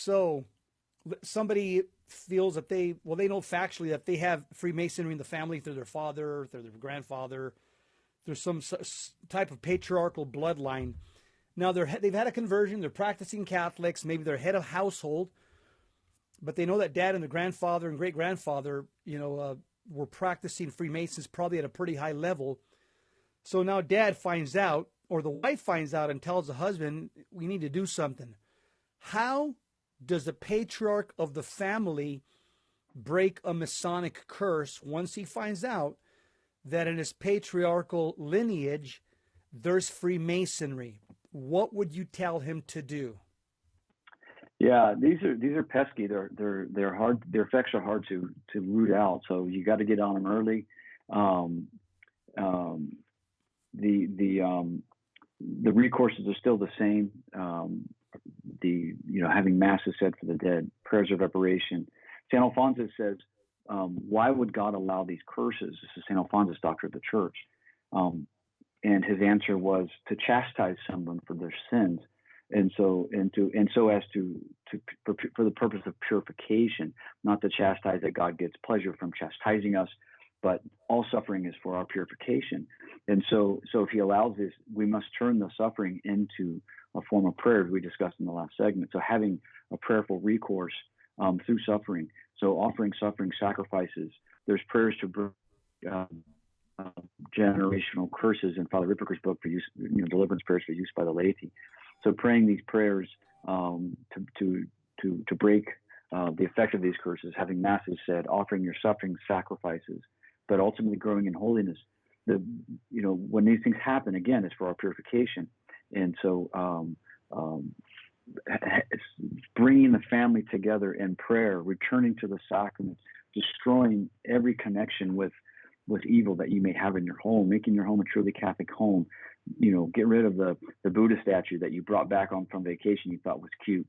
So somebody feels that they know factually that they have Freemasonry in the family through their father, through their grandfather. There's some type of patriarchal bloodline. Now they've had a conversion. They're practicing Catholics. Maybe they're head of household, but they know that dad and the grandfather and great grandfather, were practicing Freemasons probably at a pretty high level. So now dad finds out, or the wife finds out, and tells the husband, "We need to do something." How does the patriarch of the family break a Masonic curse once he finds out that in his patriarchal lineage there's Freemasonry? What would you tell him to do? Yeah, these are pesky. They're hard. Their effects are hard to root out. So you got to get on them early. The recourses are still the same. Having masses said for the dead, prayers of reparation. St. Alphonsus says, why would God allow these curses? This is St. Alphonsus, doctor of the church. And his answer was to chastise someone for their sins. And so as for the purpose of purification, not to chastise that God gets pleasure from chastising us, but all suffering is for our purification. And so if he allows this, we must turn the suffering into a form of prayer, as we discussed in the last segment. So having a prayerful recourse through suffering. So offering suffering sacrifices. There's prayers to break generational curses in Father Ripperger's book for use, deliverance prayers for use by the laity. So praying these prayers to break the effect of these curses, having masses said, offering your suffering sacrifices, but ultimately growing in holiness. When these things happen, again, it's for our purification. And so it's bringing the family together in prayer, returning to the sacraments, destroying every connection with evil that you may have in your home, making your home a truly Catholic home. Get rid of the Buddha statue that you brought back on from vacation you thought was cute.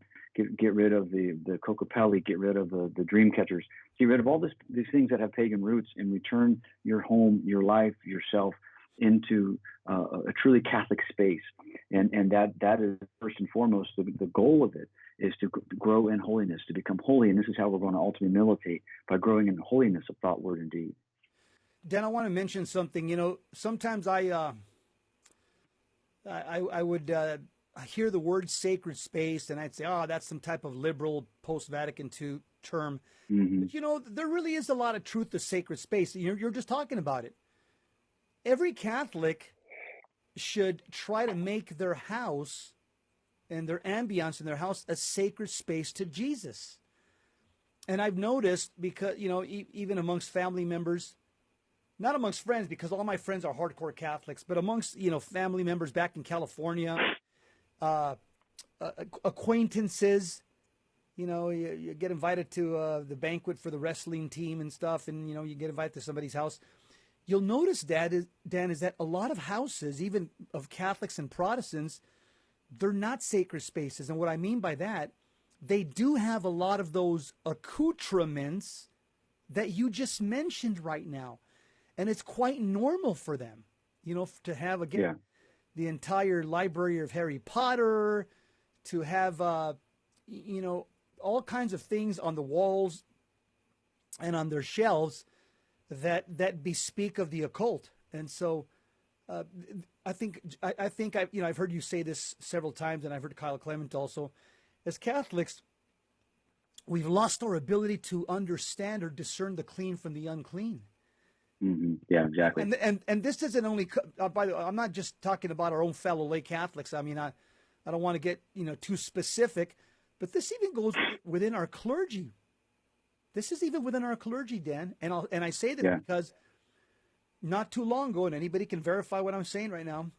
Get rid of the Cocopelli, get rid of the dream catchers, get rid of all these things that have pagan roots, and return your home, your life, yourself into a truly Catholic space. And that is first and foremost the goal of it, is to grow in holiness, to become holy. And this is how we're going to ultimately militate, by growing in holiness of thought, word, and deed. Dan, I want to mention something. Sometimes I would hear the word sacred space, and I'd say, "Oh, that's some type of liberal post-Vatican II term." Mm-hmm. But there really is a lot of truth to sacred space. You're just talking about it. Every Catholic should try to make their house and their ambiance in their house a sacred space to Jesus. And I've noticed, because even amongst family members, not amongst friends, because all my friends are hardcore Catholics, but amongst, family members back in California, acquaintances, you get invited to the banquet for the wrestling team and stuff, and, you get invited to somebody's house. You'll notice, Dan, is that a lot of houses, even of Catholics and Protestants, they're not sacred spaces. And what I mean by that, they do have a lot of those accoutrements that you just mentioned right now. And it's quite normal for them, to have, again, the entire library of Harry Potter, to have, all kinds of things on the walls and on their shelves that bespeak of the occult. And so I think I've heard you say this several times, and I've heard Kyle Clement also. As Catholics, we've lost our ability to understand or discern the clean from the unclean. Mm-hmm. Yeah, exactly. And this isn't only, by the way, I'm not just talking about our own fellow lay Catholics. I mean, I don't want to get too specific, but this even goes within our clergy. This is even within our clergy, Dan. And I say that because not too long ago, and anybody can verify what I'm saying right now,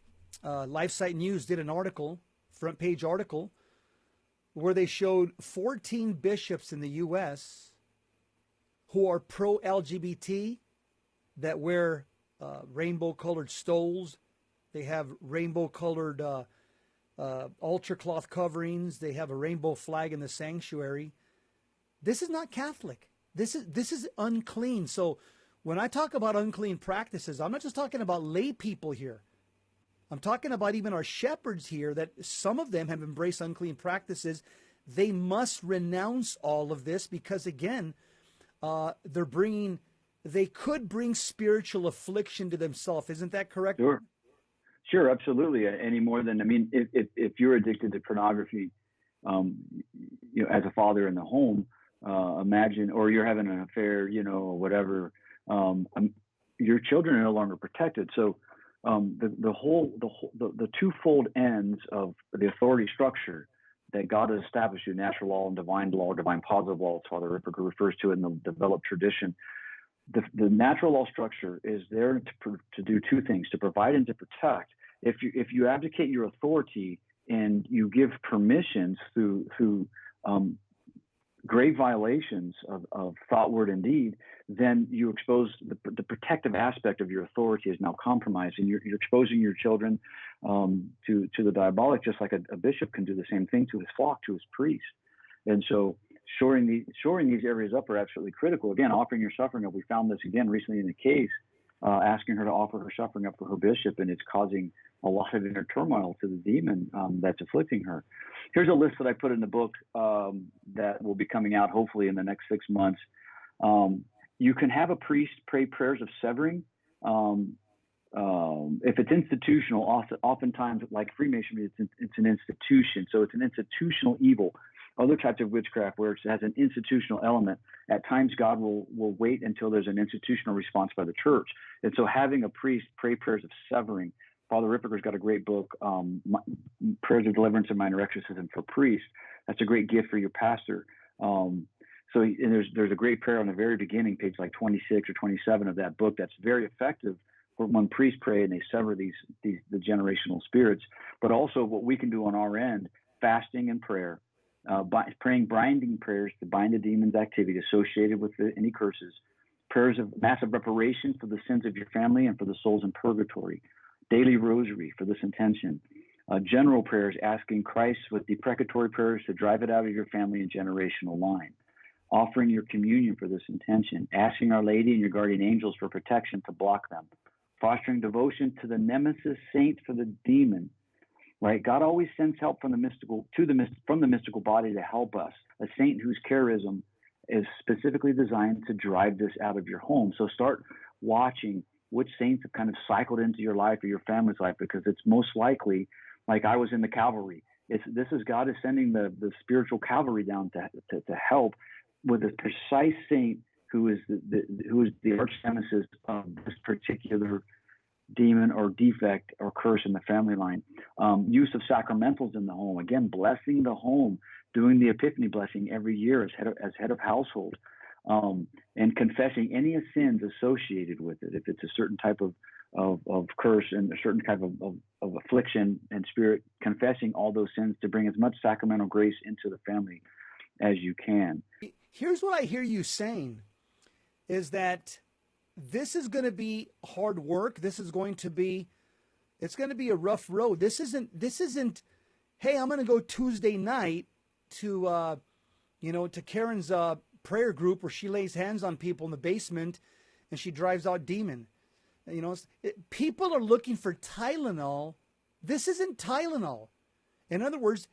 LifeSite News did an article, front page article, where they showed 14 bishops in the U.S. who are pro-LGBT, that wear rainbow-colored stoles. They have rainbow-colored altar cloth coverings. They have a rainbow flag in the sanctuary. This is not Catholic. This is unclean. So when I talk about unclean practices, I'm not just talking about lay people here. I'm talking about even our shepherds here, that some of them have embraced unclean practices they must renounce all of this because, again, they could bring spiritual affliction to themselves. Isn't that correct? Sure. Sure, absolutely. Any more than, I mean, if you're addicted to pornography, as a father in the home, imagine, or you're having an affair, or whatever, your children are no longer protected. So the twofold ends of the authority structure that God has established through natural law and divine law, divine positive law, as Father Ripper refers to it in the developed tradition. The natural law structure is there to do two things: to provide and to protect. If you abdicate your authority and you give permissions through grave violations of thought, word, and deed, then you expose the protective aspect of your authority is now compromised, and you're exposing your children to the diabolic, just like a bishop can do the same thing to his flock, to his priest. And so shoring these areas up are absolutely critical. Again, offering your suffering up. We found this again recently in the case, asking her to offer her suffering up for her bishop, and it's causing a lot of inner turmoil to the demon that's afflicting her. Here's a list that I put in the book that will be coming out hopefully in the next 6 months. You can have a priest pray prayers of severing. If it's institutional, oftentimes like Freemasonry, it's an institution. So it's an institutional evil. Other types of witchcraft where it has an institutional element, at times God will wait until there's an institutional response by the church. And so having a priest pray prayers of severing, Father Ripper's got a great book, Prayers of Deliverance and Minor Exorcism for Priests. That's a great gift for your pastor. And there's a great prayer on the very beginning, page like 26 or 27 of that book, that's very effective for when priests pray and they sever the generational spirits. But also what we can do on our end, fasting and prayer, praying binding prayers to bind the demon's activity associated with any curses, prayers of massive reparation for the sins of your family and for the souls in purgatory, daily rosary for this intention, general prayers asking Christ with deprecatory prayers to drive it out of your family and generational line, offering your communion for this intention, asking Our Lady and your guardian angels for protection to block them, fostering devotion to the nemesis saint for the demon. Right? God always sends help from the mystical body to help us, a saint whose charism is specifically designed to drive this out of your home. So start watching which saints have kind of cycled into your life or your family's life, because it's most likely, like I was in the cavalry. God is sending the spiritual cavalry down to help with a precise saint who is the arch nemesis of this particular demon or defect or curse in the family line. Use of sacramentals in the home, again, blessing the home, doing the Epiphany blessing every year as head of household, and confessing any sins associated with it. If it's a certain type of curse and a certain type of affliction and spirit, confessing all those sins to bring as much sacramental grace into the family as you can. Here's what I hear you saying, is that this is going to be hard work. It's going to be a rough road. This isn't, hey, I'm going to go Tuesday night to Karen's prayer group where she lays hands on people in the basement and she drives out demon. People are looking for Tylenol. This isn't Tylenol. In other words,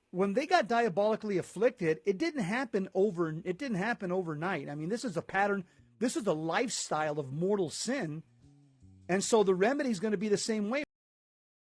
when they got diabolically afflicted, it didn't happen overnight. I mean, this is a pattern. This is a lifestyle of mortal sin. And so the remedy is going to be the same way.